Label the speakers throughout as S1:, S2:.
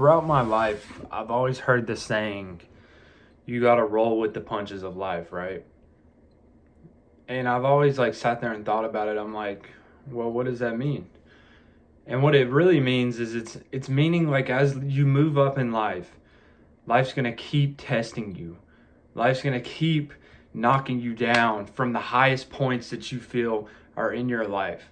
S1: throughout my life, I've always heard the saying, you got to roll with the punches of life, right? And I've always like sat there and thought about it. I'm like, well, what does that mean? And what it really means is it's meaning like as you move up in life, life's going to keep testing you. Life's going to keep knocking you down from the highest points that you feel are in your life.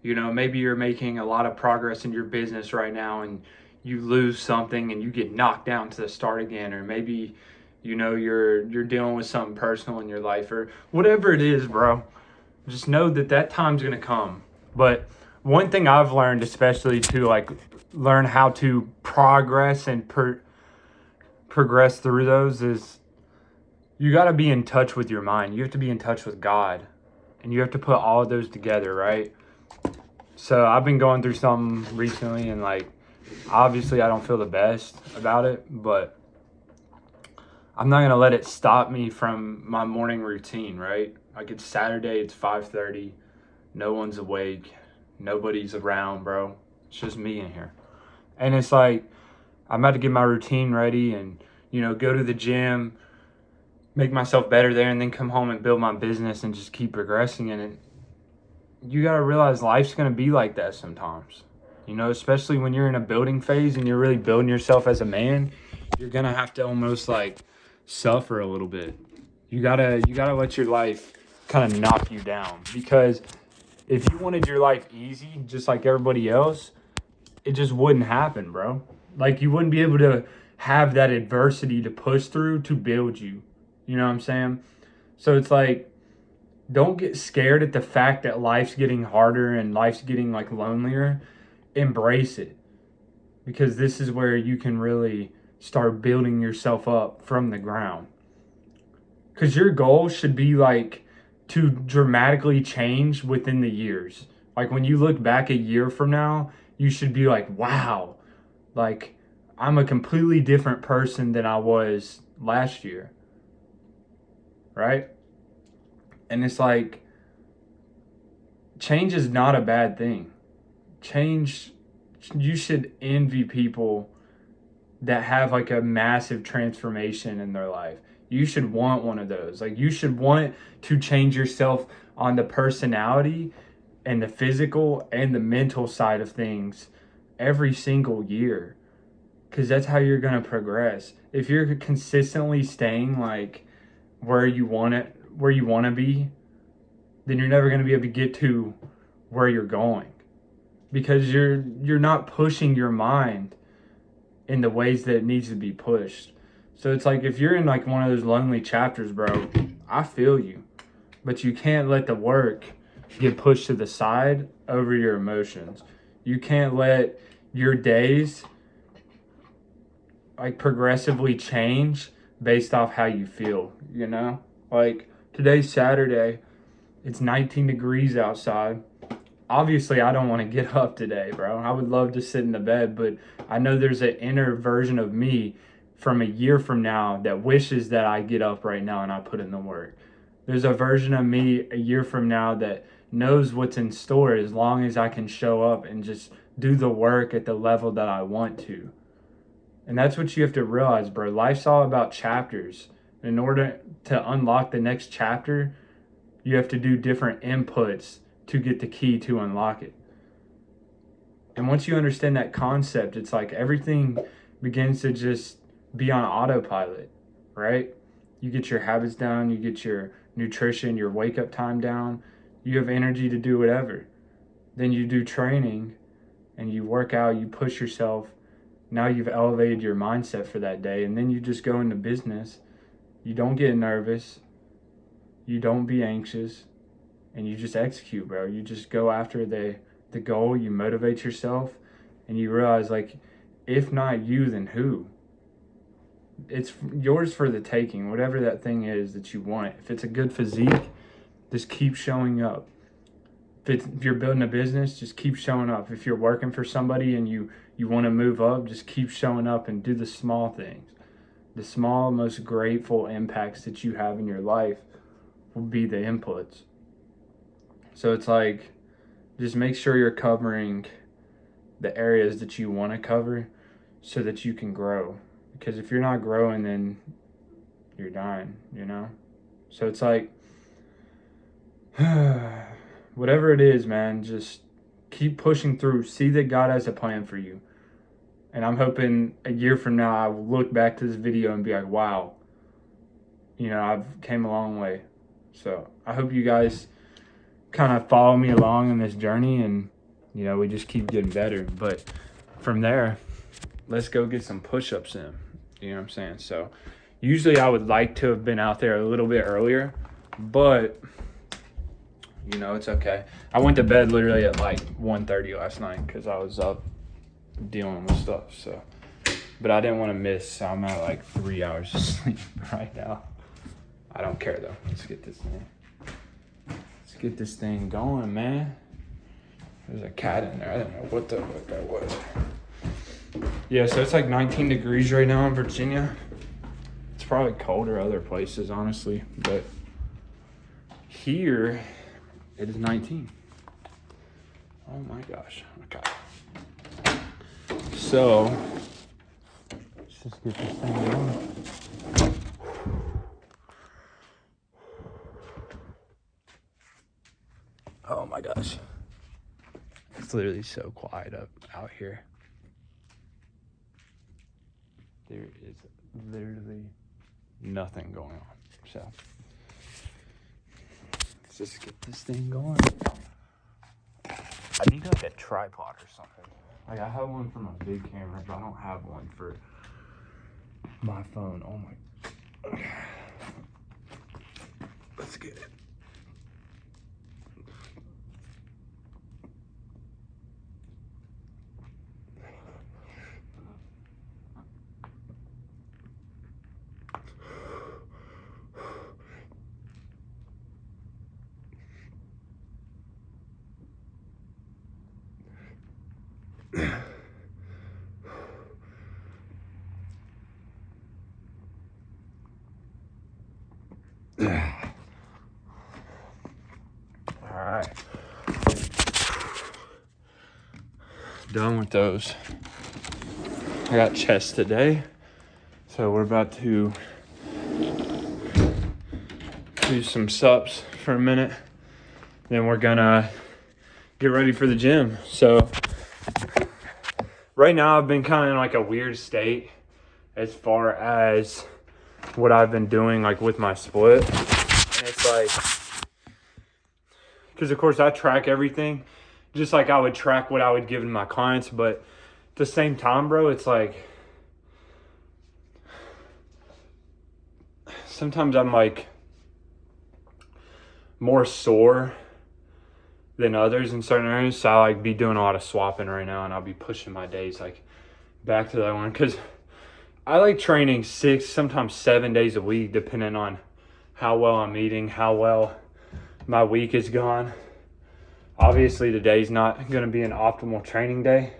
S1: You know, maybe you're making a lot of progress in your business right now and you lose something and you get knocked down to the start again, or maybe you're dealing with something personal in your life or whatever it is, bro. Just know that that time's going to come. But one thing I've learned, especially to like learn how to progress and progress through those, is you got to be in touch with your mind. You have to be in touch with God, and you have to put all of those together, right? So I've been going through something recently, and like obviously I don't feel the best about it, but I'm not gonna let it stop me from my morning routine, right? Like it's Saturday, it's 5:30, no one's awake, nobody's around, bro. It's just me in here. And it's like I'm about to get my routine ready and go to the gym, make myself better there, and then come home and build my business and just keep progressing in it. You got to realize life's going to be like that sometimes. Especially when you're in a building phase and you're really building yourself as a man, you're going to have to almost like suffer a little bit. You got to let your life kind of knock you down, because if you wanted your life easy just like everybody else, it just wouldn't happen, bro. Like you wouldn't be able to have that adversity to push through to build you. You know what I'm saying? So it's like, don't get scared at the fact that life's getting harder and life's getting like lonelier. Embrace it, because this is where you can really start building yourself up from the ground. Because your goal should be like to dramatically change within the years. Like when you look back a year from now, you should be like, wow, like I'm a completely different person than I was last year, right? And it's like, change is not a bad thing. Change, you should envy people that have like a massive transformation in their life. You should want one of those. Like you should want to change yourself on the personality and the physical and the mental side of things every single year, because that's how you're going to progress. If you're consistently staying like where you want to be, then you're never going to be able to get to where you're going, because you're not pushing your mind in the ways that it needs to be pushed. So it's like if you're in like one of those lonely chapters, bro, I feel you. But you can't let the work get pushed to the side over your emotions. You can't let your days like progressively change based off how you feel. Like today's Saturday, it's 19 degrees outside. Obviously, I don't want to get up today, bro. I would love to sit in the bed, but I know there's an inner version of me from a year from now that wishes that I get up right now and I put in the work. There's a version of me a year from now that knows what's in store as long as I can show up and just do the work at the level that I want to. And that's what you have to realize, bro. Life's all about chapters. In order to unlock the next chapter, you have to do different inputs to get the key to unlock it. And once you understand that concept, it's like everything begins to just be on autopilot, right? You get your habits down, you get your nutrition, your wake up time down, you have energy to do whatever. Then you do training and you work out, you push yourself. Now you've elevated your mindset for that day, and then you just go into business. You don't get nervous, you don't be anxious, and you just execute, bro. You just go after the goal, you motivate yourself, and you realize, like, if not you, then who? It's yours for the taking, whatever that thing is that you want. If it's a good physique, just keep showing up. If you're building a business, just keep showing up. If you're working for somebody and you want to move up, just keep showing up and do the small things. The small, most grateful impacts that you have in your life will be the inputs. So it's like, just make sure you're covering the areas that you want to cover so that you can grow. Because if you're not growing, then you're dying, you know? So it's like, whatever it is, man, just keep pushing through. See that God has a plan for you. And I'm hoping a year from now, I will look back to this video and be like, wow, you know, I've came a long way. So I hope you guys kind of follow me along in this journey, and, you know, we just keep getting better. But from there, let's go get some push-ups in. You know what I'm saying? So usually I would like to have been out there a little bit earlier, but, you know, it's okay. I went to bed literally at like 1:30 last night because I was up dealing with stuff. So, but I didn't want to miss, so I'm at like 3 hours of sleep right now. I don't care though. Let's get this thing going, man. There's a cat in there. I didn't know what that was. Yeah, so it's like 19 degrees right now in Virginia. It's probably colder other places, honestly, but here it is 19. Oh my gosh. Okay. So let's just get this thing going. Oh my gosh. It's literally so quiet out here. There is literally nothing going on. So let's just get this thing going. I need like a tripod or something. Like I have one for my big camera, but I don't have one for my phone. Oh my. Let's get it. Alright. Done with those. I got chest today. So we're about to do some sups for a minute. Then we're gonna get ready for the gym. So right now I've been kind of in like a weird state as far as what I've been doing like with my split. And it's like, because of course I track everything just like I would track what I would give to my clients, but at the same time, bro, it's like sometimes I'm like more sore than others in certain areas. So I like be doing a lot of swapping right now, and I'll be pushing my days like back to that one because I like training 6, sometimes 7 days a week, depending on how well I'm eating, how well my week is gone. Obviously, today's not going to be an optimal training day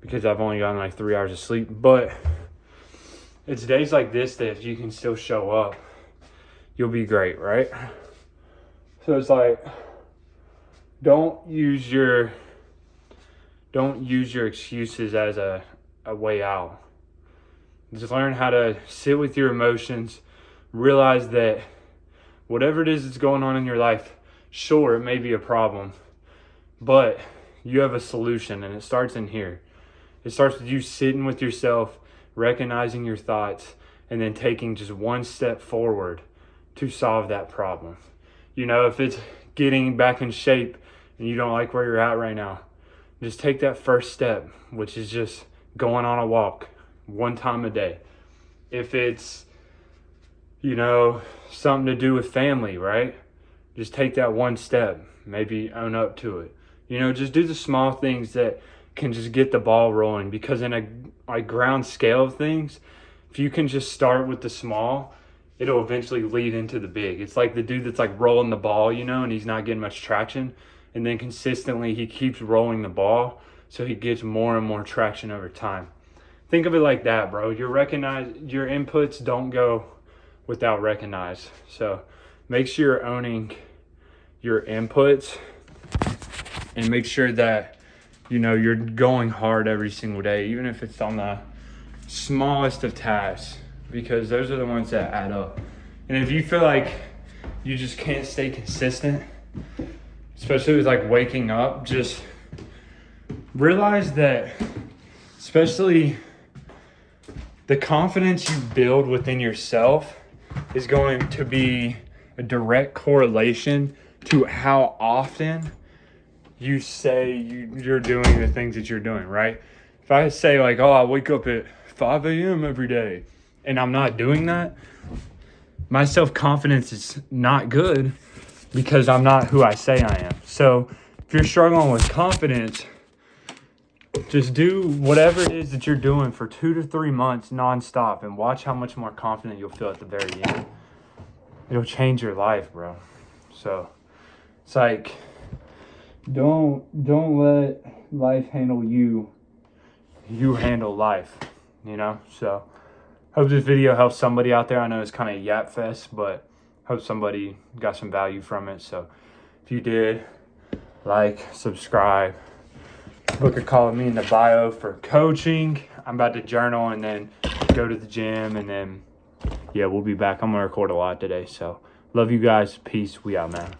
S1: because I've only gotten like 3 hours of sleep. But it's days like this that if you can still show up, you'll be great, right? So it's like, don't use your excuses as a way out. Just learn how to sit with your emotions, realize that whatever it is that's going on in your life, sure, it may be a problem, but you have a solution, and it starts in here. It starts with you sitting with yourself, recognizing your thoughts, and then taking just one step forward to solve that problem. You know, if it's getting back in shape and you don't like where you're at right now, just take that first step, which is just going on a walk one time a day. If it's, you know, something to do with family, right? Just take that one step, maybe own up to it. You know, just do the small things that can just get the ball rolling, because in a ground scale of things, if you can just start with the small, it'll eventually lead into the big. It's like the dude that's like rolling the ball, you know, and he's not getting much traction, and then consistently he keeps rolling the ball so he gets more and more traction over time. Think of it like that, bro. Your inputs don't go without recognized. So make sure you're owning your inputs and make sure that you know, you're going hard every single day, even if it's on the smallest of tasks, because those are the ones that add up. And if you feel like you just can't stay consistent, especially with like waking up, just realize that, especially the confidence you build within yourself is going to be a direct correlation to how often you say you're doing the things that you're doing, right? If I say like, oh, I wake up at 5 a.m. every day and I'm not doing that, my self-confidence is not good because I'm not who I say I am. So if you're struggling with confidence, just do whatever it is that you're doing for 2 to 3 months nonstop and watch how much more confident you'll feel at the very end. It'll change your life, bro. So it's like, don't let life handle you. You handle life, you know? So hope this video helps somebody out there. I know it's kind of yap fest, but hope somebody got some value from it. So if you did, like, subscribe, book a call with me in the bio for coaching. I'm about to journal and then go to the gym, and then, yeah, we'll be back. I'm going to record a lot today. So love you guys. Peace. We out, man.